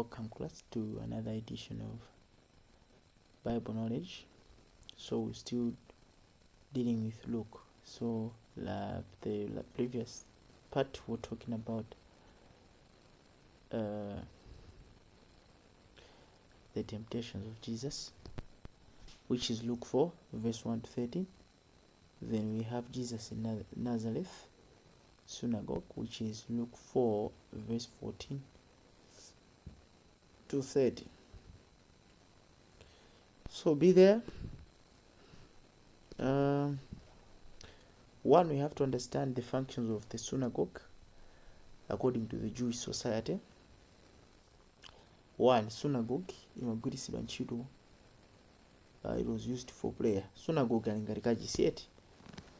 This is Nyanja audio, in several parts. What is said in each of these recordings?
Welcome class to another edition of Bible knowledge. So we're still dealing with Luke. So the previous part we're talking about the temptations of Jesus, which is Luke 4 verse 1 to 13. Then we have Jesus in Nazareth synagogue, which is Luke 4 verse 14 to 30. So be there. One, we have to understand the functions of the synagogue according to the Jewish society. One, synagogue imagwiritsidwa ntchito, it was used for prayer. Synagogue ali ngati kachisi,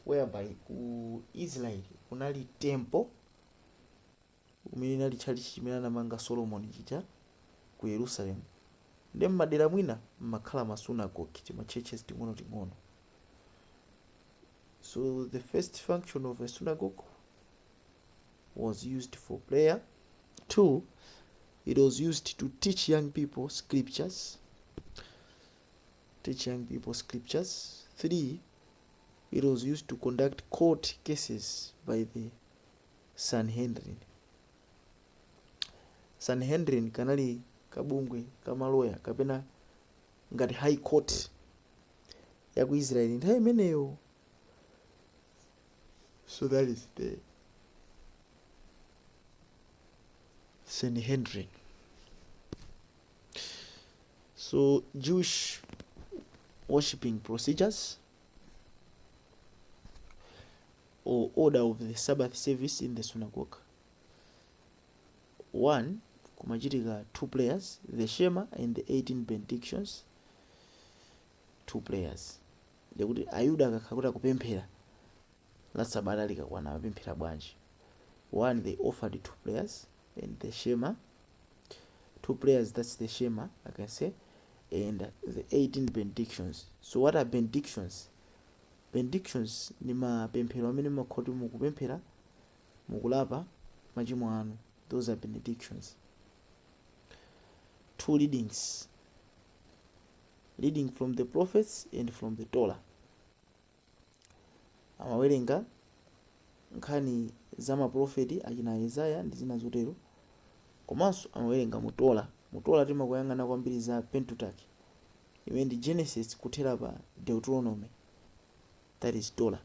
whereby ku Israel kunali temple umene inali chalichi chimene anamanga Solomon chija ku Yerusalemu. Ndi m'madera mwina makhala ma synagogue, ma churches ting'ono. So the first function of a synagogue was used for prayer. 2, it was used to teach young people scriptures. 3, it was used to conduct court cases by the Sanhedrin. Sanhedrin kanali kabungwe kamaloya kapena ngati high court ya ku Israel nthawi imeneyo. So that is the Sanhedrin. So Jewish worshipping procedures or order of the Sabbath service in the synagogue. 1, kumachitika 2 prayers, the Shema and the 18 benedictions. 2 prayers. Ndekuti Ayuda akakhakuta kupemphera la Sabata likakwana apemphera bwanji. 1, they offered 2 prayers and the Shema. 2 prayers, that's the Shema, I can say, and the 18 benedictions. So what are benedictions? Benedictions ni mapemphero amene makhoti mukupemphera mukulapa machimo anu. Those are benedictions. 2 readings, reading from the prophets and from the Torah. Amawerenga nkhani za maprofeti achina Isaiah ndi zina zotero, komanso amawerenga mu Torah. Mu Torah timakuyang'ana kwambiri za Pentateuch, imene ndi Genesis kuthera pa Deuteronomy, that is Torah.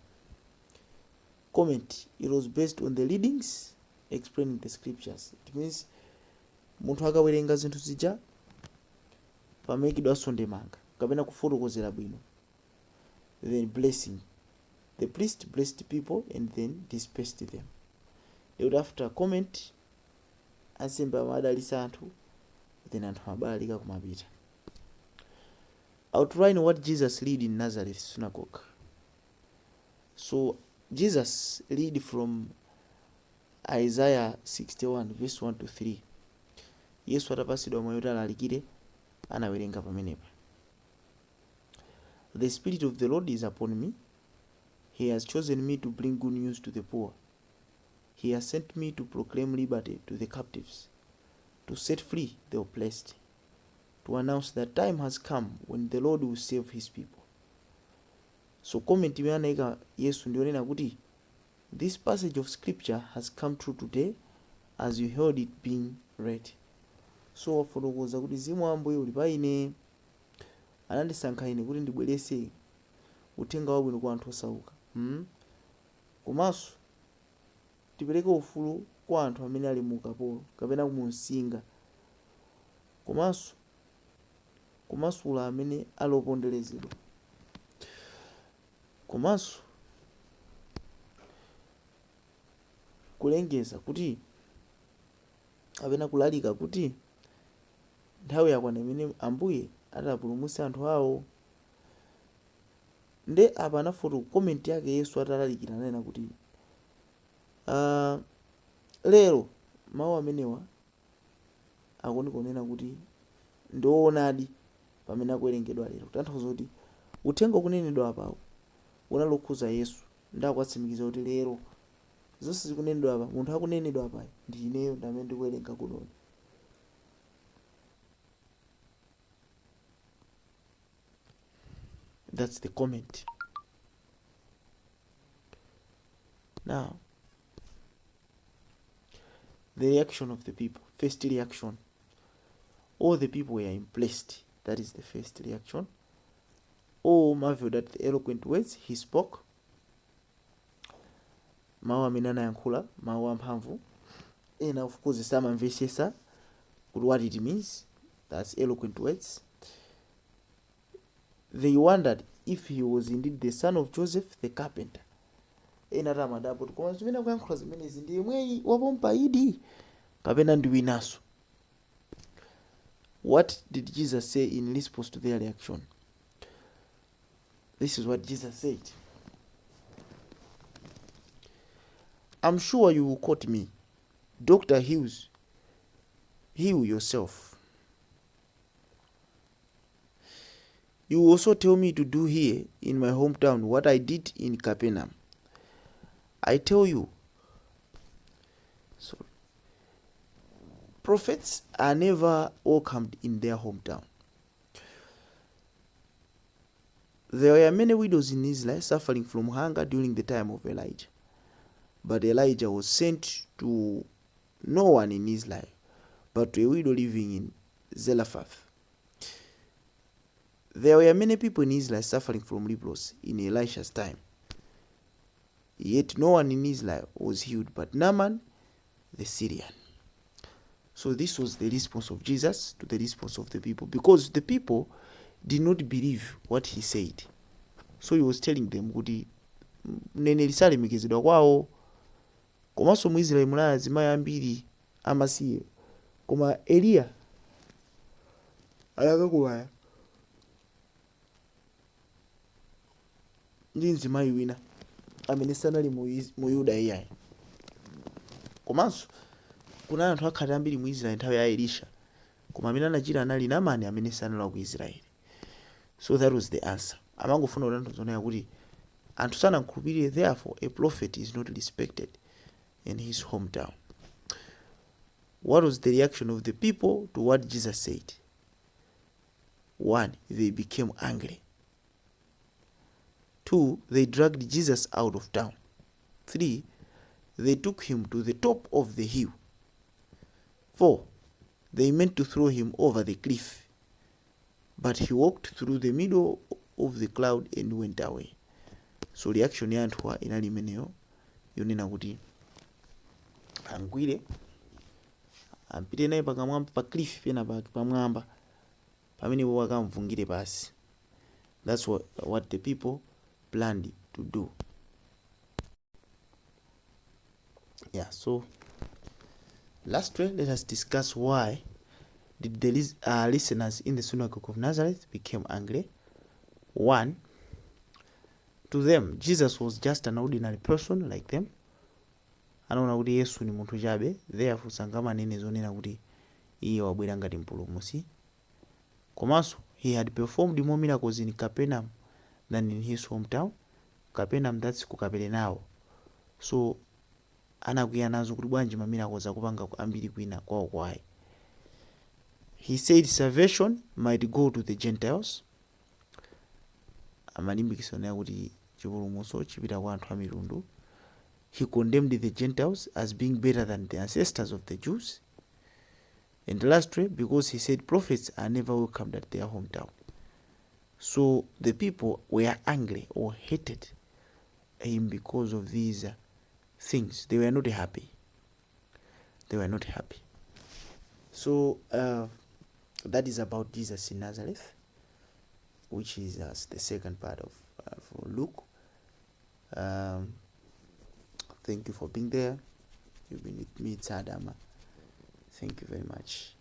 Comment, it was based on the readings explaining the scriptures. It means munthu akawerenga zinthu zija pamekidwa sondemanga kapena kufotokozera bwino, then blessing, the priest blessed people and then dispersed them. They would after comment ansembe amadalitsa anthu, then anthu amabalalika kumapita. Outline what Jesus read in Nazareth synagogue. So Jesus read from Isaiah 61 verse 1 to 3. Yesu atapasidwa moyo talalikire anawerenga pamenepa. The Spirit of the Lord is upon me. He has chosen me to bring good news to the poor. He has sent me to proclaim liberty to the captives, to set free the oppressed, to announce that time has come when the Lord will save his people. So comment imeanaika Yesu ndionena kuti this passage of scripture has come true today as you heard it being read. So wafotokoza kuti Mzimu wa Ambuye uli pa ine, anandisankha ine kuti ndibweretse uthenga wabwino kwa anthu osauka. Komanso tipereke ufulu kwa anthu amene ali mu ukapolo kapena kumunsinga, komanso kumasula amene aloponderezedwa, komanso kulengeza kuti apena kulalika kuti nthawi yakwana imene Ambuye atapulumutsa anthu awo. Nde apa anafoto comment yake Yesu atalalikira anena kuti lero mawu amenewa akunikonena kuti ndioonadi pamene akuwerengedwa lero. Tanthauza kuti uthenga ukunenedwa apawo unalokhuza Yesu ndakwatsimikiza kuti lero zonse zikunenedwa apa, munthu akunenedwa apa ndi ineyo ndamene ndikuwerenga kunoni. That's the comment. Now, the reaction of the people. First reaction. All the people were impressed. That is the first reaction. All marveled at the eloquent words he spoke. Mawu amene anayankhula, mawu amphamvu. And of course, samamvesesa what it means. That's eloquent words. They wondered if he was indeed the son of Joseph the carpenter. Ena ramadapo koma zimene kuyankhula zimenezi ndiye mweyi wapompa idi kapena ndi winaso. What did Jesus say in response to their reaction? This is what Jesus said. I'm sure you will quote me, Dr. Hughes, heal yourself. You will also tell me to do here in my hometown what I did in Capernaum. I tell you, so prophets are never welcomed in their hometown. There were many widows in Israel suffering from hunger during the time of Elijah. But Elijah was sent to no one in Israel, but to a widow living in Zarephath. There were many people in Israel suffering from leprosy in Elisha's time. Yet no one in Israel was healed but Naaman the Syrian. So this was the response of Jesus to the response of the people, because the people did not believe what he said. So he was telling them kuti nene lisalemikizidwa kwawo, komanso mu Israeli mulaya azimayi ambiri amasiye, koma Eliya ayakakulaya ndi mzimayi wina amene sanali mu Yuda iyayi. Komanso kuna anthu akhate ambiri mu Israeli nthawi ya Elisha, koma amene anachira anali Naamani amene sanali ku Israeli. So that was the answer. Amangofuna kutanthauza kuti anthu sanamkhulupirire, therefore a prophet is not respected in his hometown. What was the reaction of the people to what Jesus said? 1. They became angry. 2. They dragged Jesus out of town. 3. They took him to the top of the hill. 4. They meant to throw him over the cliff, but he walked through the middle of the cloud and went away. So reaction ya anthu inali imeneyo, yonena kuti angwire ampite naye pakamwamba pa cliff pena pamwamba pamene wakamvungire pasi. That's what the people planned to do. Yeah, so lastly, let us discuss why did the listeners in the synagogue of Nazareth became angry. 1. To them, Jesus was just an ordinary person like them. Anaona kuti Yesu ni munthu chabe, therefore sangamanene zonena kuti iye wabwera ngati mpulumutsi. Komanso, he had performed more miracles in Capernaum than in his hometown. Capernaum, that's ku Kaperenawo. So anakwiya nazo kuti bwanji ma miracles akupanga ambiri kwina kwawo kwayi. He said salvation might go to the Gentiles. Amalimbikitsa naye kuti chipulumutso chipita kwa anthu a mitundu. He condemned the Gentiles as being better than the ancestors of the Jews. And lastly, because he said prophets are never welcomed at their hometown. So the people were angry or hated him because of these things. They were not happy. They were not happy. So that is about Jesus in Nazareth, which is the second part of Luke. Thank you for being there. You've been with me, Tsadama. Thank you very much.